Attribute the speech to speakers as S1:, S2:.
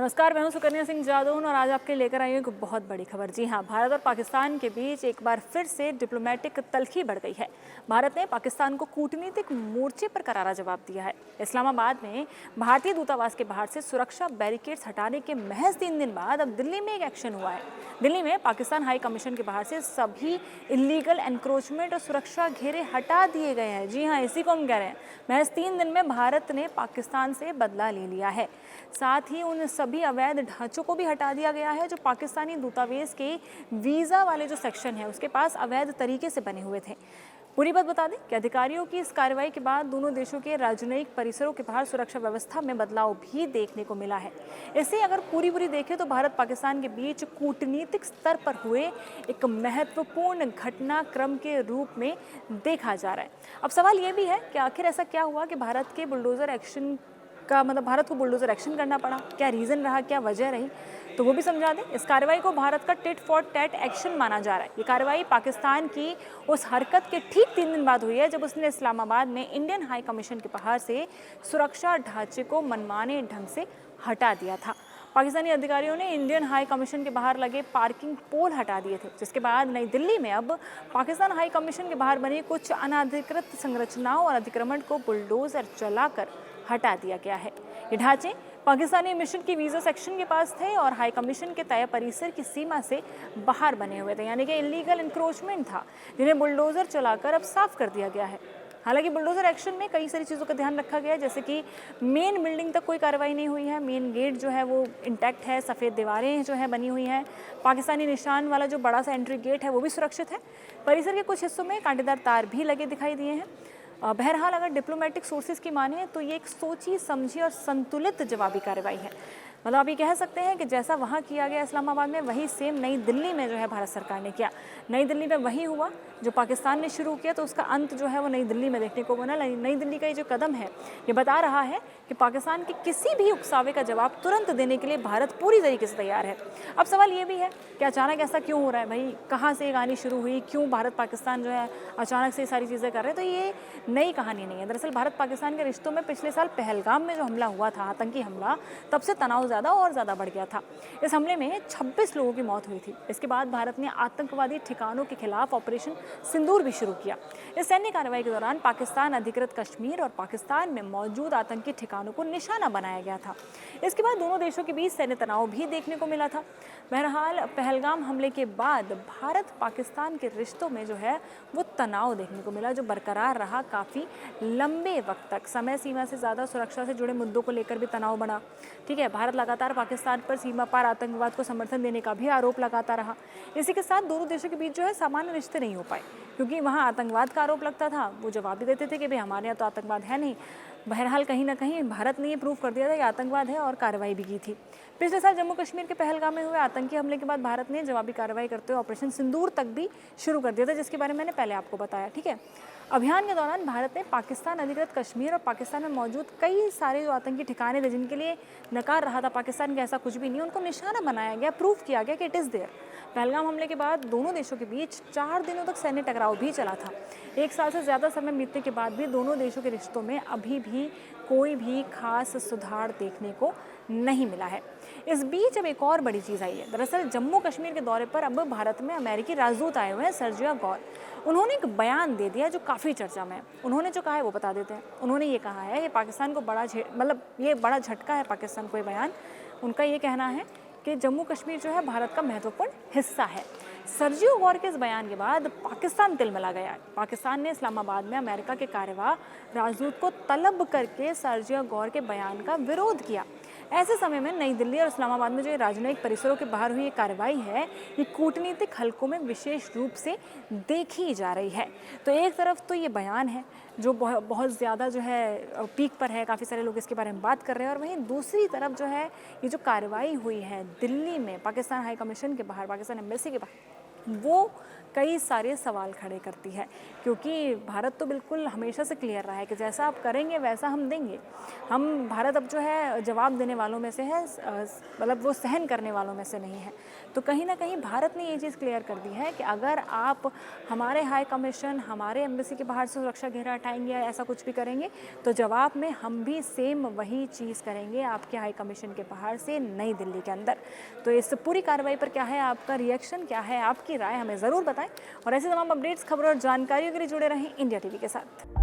S1: नमस्कार, मैं हूं सुकन्या सिंह जादौन और आज आपके लेकर आई हूं एक बहुत बड़ी खबर। जी हां, भारत और पाकिस्तान के बीच एक बार फिर से डिप्लोमेटिक तल्खी बढ़ गई है। भारत ने पाकिस्तान को कूटनीतिक मोर्चे पर करारा जवाब दिया है। इस्लामाबाद में भारतीय दूतावास के बाहर से सुरक्षा बैरिकेड्स हटाने के महज 3 दिन बाद अब दिल्ली में एक एक्शन हुआ है। दिल्ली में पाकिस्तान हाई कमीशन के बाहर से सभी इलीगल एनक्रोचमेंट और सुरक्षा घेरे हटा दिए गए हैं। जी हाँ, इसी को हम कह रहे हैं। महज 3 दिन में भारत ने पाकिस्तान से बदला ले लिया है। साथ ही उन सभी अवैध ढांचों को भी हटा दिया गया है जो पाकिस्तानी दूतावास के वीज़ा वाले जो सेक्शन है उसके पास अवैध तरीके से बने हुए थे। पूरी बात बता दें कि अधिकारियों की इस कार्रवाई के बाद दोनों देशों के राजनयिक परिसरों के बाहर सुरक्षा व्यवस्था में बदलाव भी देखने को मिला है। इससे अगर पूरी देखें तो भारत पाकिस्तान के बीच कूटनीतिक स्तर पर हुए एक महत्वपूर्ण घटनाक्रम के रूप में देखा जा रहा है। अब सवाल ये भी है कि आखिर ऐसा क्या हुआ कि भारत के बुलडोजर एक्शन का भारत को बुलडोजर एक्शन करना पड़ा, क्या रीज़न रहा, क्या वजह रही, तो वो भी समझा दें। इस कार्रवाई को भारत का टिट फॉर टैट एक्शन माना जा रहा है। ये कार्रवाई पाकिस्तान की उस हरकत के ठीक 3 दिन बाद हुई है जब उसने इस्लामाबाद में इंडियन हाई कमीशन के बाहर से सुरक्षा ढांचे को मनमाने ढंग से हटा दिया था। पाकिस्तानी अधिकारियों ने इंडियन हाई कमीशन के बाहर लगे पार्किंग पोल हटा दिए थे, जिसके बाद नई दिल्ली में अब पाकिस्तान हाई कमीशन के बाहर बनी कुछ अनाधिकृत संरचनाओं और अतिक्रमण को बुलडोजर चलाकर हटा दिया गया है। ये ढांचे पाकिस्तानी मिशन की वीज़ा सेक्शन के पास थे और हाई कमीशन के तय परिसर की सीमा से बाहर बने हुए थे, यानी कि इलीगल इंक्रोचमेंट था, जिन्हें बुलडोजर चलाकर अब साफ कर दिया गया है। हालांकि बुलडोजर एक्शन में कई सारी चीज़ों का ध्यान रखा गया है, जैसे कि मेन बिल्डिंग तक कोई कार्रवाई नहीं हुई है, मेन गेट जो है वो इंटैक्ट है, सफ़ेद दीवारें जो है बनी हुई हैं, पाकिस्तानी निशान वाला जो बड़ा सा एंट्री गेट है वो भी सुरक्षित है। परिसर के कुछ हिस्सों में कांटेदार तार भी लगे दिखाई दिए हैं। बहरहाल अगर डिप्लोमेटिक सोर्सेज की माने तो ये एक सोची समझी और संतुलित जवाबी कार्रवाई है। आप ये कह सकते हैं कि जैसा वहाँ किया गया इस्लामाबाद में, वही सेम नई दिल्ली में जो है भारत सरकार ने किया। नई दिल्ली में वही हुआ जो पाकिस्तान ने शुरू किया, तो उसका अंत जो है वो नई दिल्ली में देखने को बना। नई दिल्ली का ये जो कदम है ये बता रहा है कि पाकिस्तान के किसी भी उकसावे का जवाब तुरंत देने के लिए भारत पूरी तरीके से तैयार है। अब सवाल ये भी है कि अचानक ऐसा क्यों हो रहा है भाई, कहाँ से ये कहानी शुरू हुई, क्यों भारत पाकिस्तान जो है अचानक से ये सारी चीज़ें कर रहे हैं। तो ये नई कहानी नहीं है। दरअसल भारत पाकिस्तान के रिश्तों में पिछले साल पहलगाम में जो हमला हुआ था, आतंकी हमला, तब से तनाव ज़्यादा बढ़ गया था। इस हमले में 26 लोगों की मौत हुई थी। इसके बाद भारत ने आतंकवादी ठिकानों के खिलाफ ऑपरेशन सिंदूर भी शुरू किया। इस सैन्य कार्रवाई के दौरान पाकिस्तान अधिकृत कश्मीर और पाकिस्तान में मौजूद आतंकी ठिकानों को निशाना बनाया गया था। इसके बाद दोनों देशों के बीच सैन्य तनाव भी देखने को मिला था। बहरहाल पहलगाम हमले के बाद भारत पाकिस्तान के रिश्तों में जो है वो तनाव देखने को मिला, जो बरकरार रहा काफ़ी लंबे वक्त तक। समय सीमा से ज़्यादा सुरक्षा से जुड़े मुद्दों को लेकर भी तनाव बढ़ा। ठीक है, भारत लगातार पाकिस्तान पर सीमा पार आतंकवाद को समर्थन देने का भी आरोप लगाता रहा। इसी के साथ दोनों देशों के बीच जो है सामान्य रिश्ते नहीं हो पाए, क्योंकि वहाँ आतंकवाद का आरोप लगता था, वो जवाब भी देते थे कि भाई हमारे यहाँ तो आतंकवाद है नहीं। बहरहाल कहीं ना कहीं भारत ने ये प्रूव कर दिया था कि आतंकवाद है और कार्रवाई भी की थी। पिछले साल जम्मू कश्मीर के पहलगाम में हुए आतंकी हमले के बाद भारत ने जवाबी कार्रवाई करते हुए ऑपरेशन सिंदूर तक भी शुरू कर दिया था, जिसके बारे में मैंने पहले आपको बताया। ठीक है, अभियान के दौरान भारत ने पाकिस्तान अधिकृत कश्मीर और पाकिस्तान में मौजूद कई सारे जो आतंकी ठिकाने थे जिनके लिए नकार रहा था पाकिस्तान के ऐसा कुछ भी नहीं, उनको निशाना बनाया गया, प्रूव किया गया कि इट इज़ देयर। पहलगाम हमले के बाद दोनों देशों के बीच 4 दिनों तक सैन्य टकराव भी चला था। 1 साल से ज़्यादा समय बीतने के बाद भी दोनों देशों के रिश्तों में अभी भी कोई भी खास सुधार देखने को नहीं मिला है। इस बीच अब एक और बड़ी चीज़ आई है। दरअसल जम्मू कश्मीर के दौरे पर अब भारत में अमेरिकी राजदूत आए हुए हैं, सर्जियो गौर। उन्होंने एक बयान दे दिया जो काफ़ी चर्चा में है। उन्होंने जो कहा है वो बता देते हैं। उन्होंने ये कहा है कि पाकिस्तान को ये बड़ा झटका है पाकिस्तान को ये बयान। उनका ये कहना है कि जम्मू कश्मीर जो है भारत का महत्वपूर्ण हिस्सा है। सर्जियो गौर के इस बयान के बाद पाकिस्तान तिलमिला गया। पाकिस्तान ने इस्लामाबाद में अमेरिका के कार्यवाह राजदूत को तलब करके सर्जियो गौर के बयान का विरोध किया। ऐसे समय में नई दिल्ली और इस्लामाबाद में जो राजनयिक परिसरों के बाहर हुई ये कार्रवाई है, ये कूटनीतिक हलकों में विशेष रूप से देखी जा रही है। तो एक तरफ तो ये बयान है जो बहुत ज़्यादा जो है पीक पर है, काफ़ी सारे लोग इसके बारे में बात कर रहे हैं, और वहीं दूसरी तरफ जो है ये जो कार्रवाई हुई है दिल्ली में पाकिस्तान हाई कमीशन के बाहर, पाकिस्तान एम्बेसी के बाहर, वो कई सारे सवाल खड़े करती है, क्योंकि भारत तो बिल्कुल हमेशा से क्लियर रहा है कि जैसा आप करेंगे वैसा हम देंगे। भारत अब जो है जवाब देने वालों में से है, मतलब वो सहन करने वालों में से नहीं है। तो कहीं न कहीं भारत ने ये चीज़ क्लियर कर दी है कि अगर आप हमारे हाई कमीशन, हमारे एम्बेसी के बाहर से सुरक्षा घेरा हटाएँगे या ऐसा कुछ भी करेंगे, तो जवाब में हम भी सेम वही चीज़ करेंगे आपके हाई कमीशन के बाहर से नई दिल्ली के अंदर। तो इस पूरी कार्रवाई पर क्या है आपका रिएक्शन, क्या है आपकी राय, हमें ज़रूर बताएं। और ऐसे तमाम अपडेट्स, खबरों और जानकारियों के लिए जुड़े रहें इंडिया टीवी के साथ।